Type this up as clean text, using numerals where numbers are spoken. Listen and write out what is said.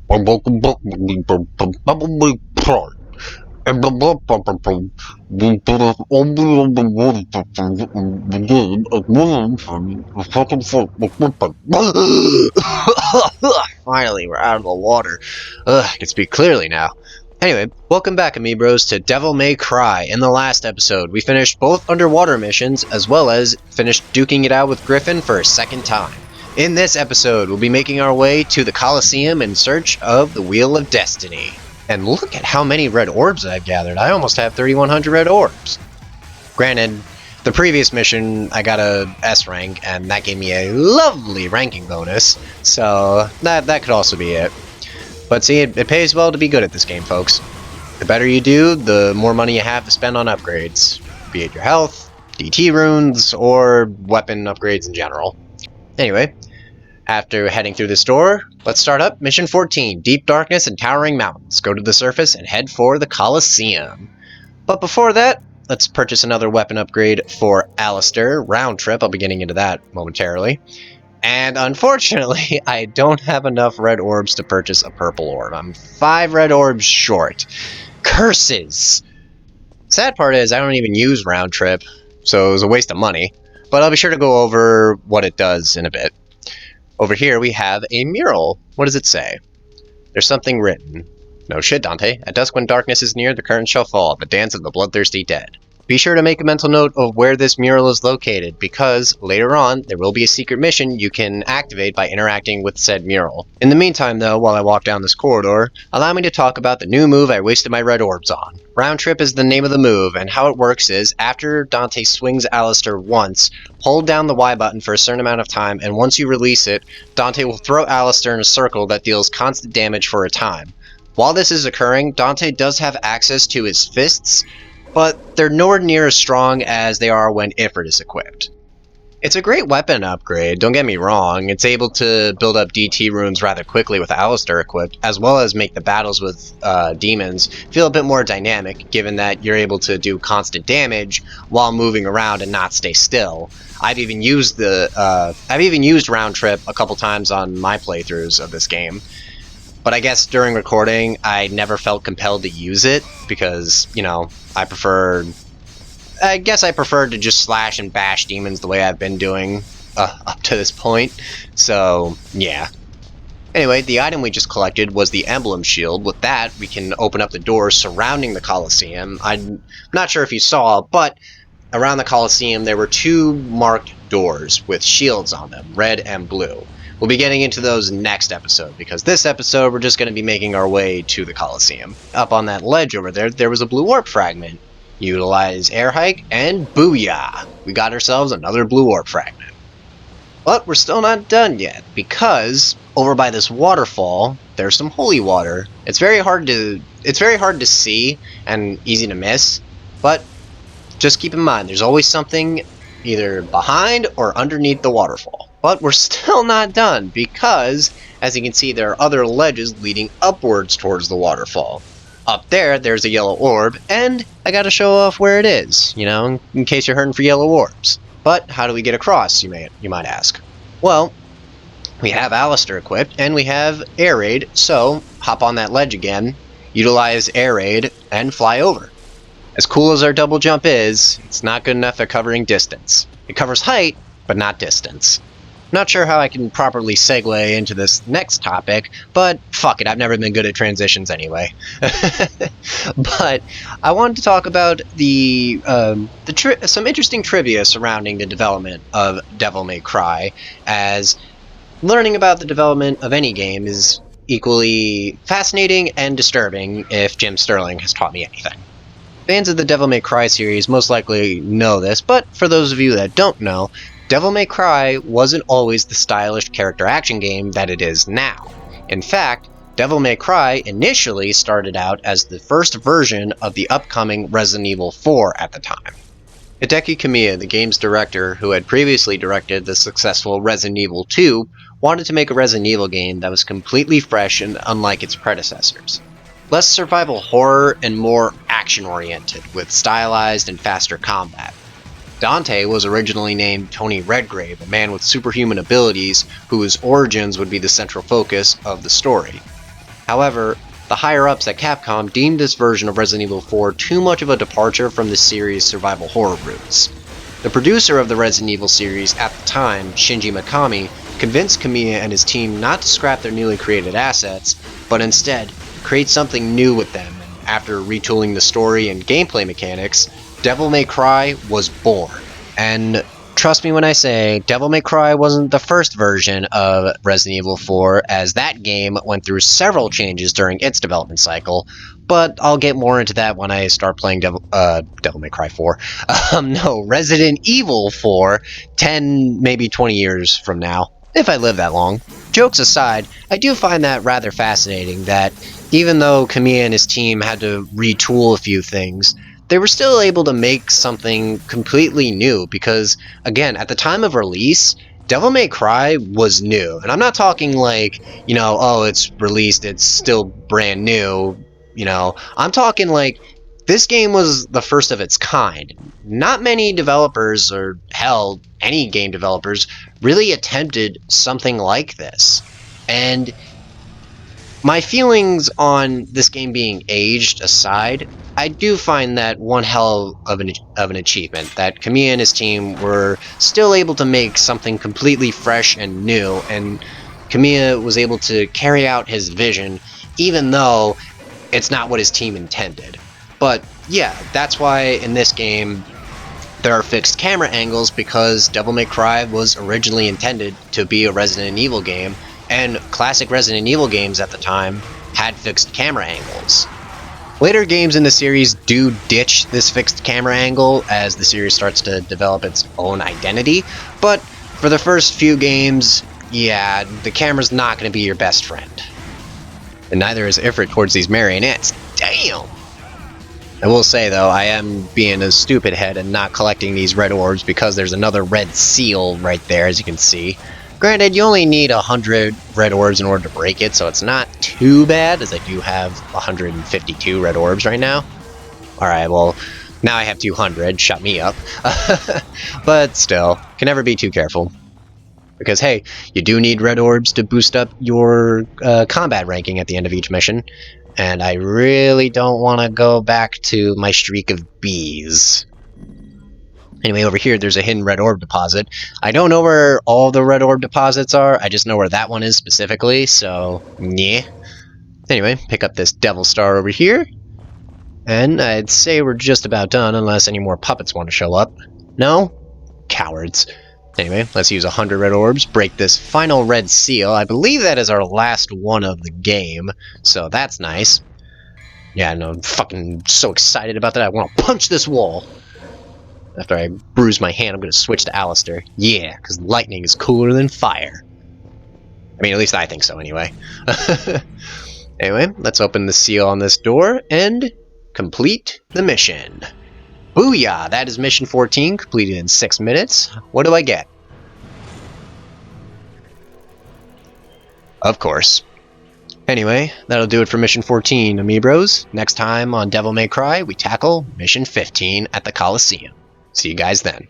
And welcome back to the Devil May Cry. And we put us only on the water and begin as one from the second fight with weapon. Finally, we're out of the water. I can speak clearly now. Anyway, welcome back, Amiibros, to Devil May Cry. In the last episode, we finished both underwater missions, as well as finished duking it out with Griffin for a second time. In this episode, we'll be making our way to the Coliseum in search of the Wheel of Destiny. And look at how many red orbs I've gathered. I almost have 3,100 red orbs. Granted, the previous mission, I got a S rank, and that gave me a lovely ranking bonus, so that could also be it. But see, it pays well to be good at this game, folks. The better you do, the more money you have to spend on upgrades, be it your health, DT runes, or weapon upgrades in general. Anyway, after heading through this door, let's start up Mission 14, Deep Darkness and Towering Mountains. Go to the surface and head for the Coliseum. But before that, let's purchase another weapon upgrade for Alistair. Round trip, I'll be getting into that momentarily. And unfortunately, I don't have enough red orbs to purchase a purple orb. I'm 5 red orbs short. Curses! Sad part is, I don't even use round trip, so it was a waste of money. But I'll be sure to go over what it does in a bit. Over here we have a mural. What does it say? There's something written. No shit, Dante. At dusk when darkness is near, the curtain shall fall, the dance of the bloodthirsty dead. Be sure to make a mental note of where this mural is located, because later on, there will be a secret mission you can activate by interacting with said mural. In the meantime though, while I walk down this corridor, allow me to talk about the new move I wasted my red orbs on. Round trip is the name of the move, and how it works is, after Dante swings Alistair once, hold down the Y button for a certain amount of time, and once you release it, Dante will throw Alistair in a circle that deals constant damage for a time. While this is occurring, Dante does have access to his fists, but they're nowhere near as strong as they are when Ifrit is equipped. It's a great weapon upgrade, don't get me wrong. It's able to build up DT runes rather quickly with Alistair equipped, as well as make the battles with demons feel a bit more dynamic, given that you're able to do constant damage while moving around and not stay still. I've even used round trip a couple times on my playthroughs of this game. But I guess during recording, I never felt compelled to use it because, you know, I preferred to just slash and bash demons the way I've been doing up to this point. So, yeah. Anyway, the item we just collected was the emblem shield. With that, we can open up the doors surrounding the Coliseum. I'm not sure if you saw, but around the Coliseum there were 2 marked doors with shields on them, red and blue. We'll be getting into those next episode, because this episode we're just going to be making our way to the Coliseum. Up on that ledge over there, there was a blue warp fragment. Utilize air hike, and booyah! We got ourselves another blue warp fragment. But we're still not done yet, because over by this waterfall, there's some holy water. It's very hard to see and easy to miss, but just keep in mind, there's always something either behind or underneath the waterfall. But we're still not done, because, as you can see, there are other ledges leading upwards towards the waterfall. Up there, there's a yellow orb, and I gotta show off where it is, you know, in case you're hurting for yellow orbs. But how do we get across, you might ask? Well, we have Alistair equipped, and we have Air Raid, so hop on that ledge again, utilize Air Raid, and fly over. As cool as our double jump is, it's not good enough at covering distance. It covers height, but not distance. Not sure how I can properly segue into this next topic, but fuck it, I've never been good at transitions anyway. But I wanted to talk about some interesting trivia surrounding the development of Devil May Cry, as learning about the development of any game is equally fascinating and disturbing if Jim Sterling has taught me anything. Fans of the Devil May Cry series most likely know this, but for those of you that don't know, Devil May Cry wasn't always the stylish character action game that it is now. In fact, Devil May Cry initially started out as the first version of the upcoming Resident Evil 4 at the time. Hideki Kamiya, the game's director, who had previously directed the successful Resident Evil 2, wanted to make a Resident Evil game that was completely fresh and unlike its predecessors. Less survival horror and more action-oriented, with stylized and faster combat. Dante was originally named Tony Redgrave, a man with superhuman abilities whose origins would be the central focus of the story. However, the higher-ups at Capcom deemed this version of Resident Evil 4 too much of a departure from the series' survival horror roots. The producer of the Resident Evil series at the time, Shinji Mikami, convinced Kamiya and his team not to scrap their newly created assets, but instead create something new with them. And after retooling the story and gameplay mechanics, Devil May Cry was born. And trust me when I say, Devil May Cry wasn't the first version of Resident Evil 4, as that game went through several changes during its development cycle, but I'll get more into that when I start playing Devil May Cry 4. Resident Evil 4, 10, maybe 20 years from now, if I live that long. Jokes aside, I do find that rather fascinating that even though Kamiya and his team had to retool a few things, they were still able to make something completely new because, again, at the time of release, Devil May Cry was new. And I'm not talking like, oh, it's released, it's still brand new, I'm talking like, this game was the first of its kind. Not many developers, or hell, any game developers, really attempted something like this. And my feelings on this game being aged aside, I do find that one hell of an achievement, that Kamiya and his team were still able to make something completely fresh and new, and Kamiya was able to carry out his vision, even though it's not what his team intended. But yeah, that's why in this game there are fixed camera angles, because Devil May Cry was originally intended to be a Resident Evil game, and classic Resident Evil games at the time had fixed camera angles. Later games in the series do ditch this fixed camera angle as the series starts to develop its own identity, but for the first few games, yeah, the camera's not going to be your best friend. And neither is Ifrit towards these marionettes. Damn! I will say though, I am being a stupid head and not collecting these red orbs because there's another red seal right there, as you can see. Granted, you only need 100 red orbs in order to break it, so it's not too bad, as I do have 152 red orbs right now. Alright, well, now I have 200, shut me up. But still, can never be too careful. Because hey, you do need red orbs to boost up your combat ranking at the end of each mission. And I really don't want to go back to my streak of Bs. Anyway, over here there's a hidden red orb deposit. I don't know where all the red orb deposits are, I just know where that one is specifically, so yeah. Anyway, pick up this devil star over here. And I'd say we're just about done, unless any more puppets want to show up. No? Cowards. Anyway, let's use 100 red orbs, break this final red seal. I believe that is our last one of the game, so that's nice. Yeah, no, I'm fucking so excited about that, I want to punch this wall. After I bruise my hand, I'm going to switch to Alistair. Yeah, because lightning is cooler than fire. I mean, at least I think so, anyway. Anyway, let's open the seal on this door and complete the mission. Booyah! That is mission 14, completed in 6 minutes. What do I get? Of course. Anyway, that'll do it for mission 14, Amiibros. Next time on Devil May Cry, we tackle mission 15 at the Coliseum. See you guys then.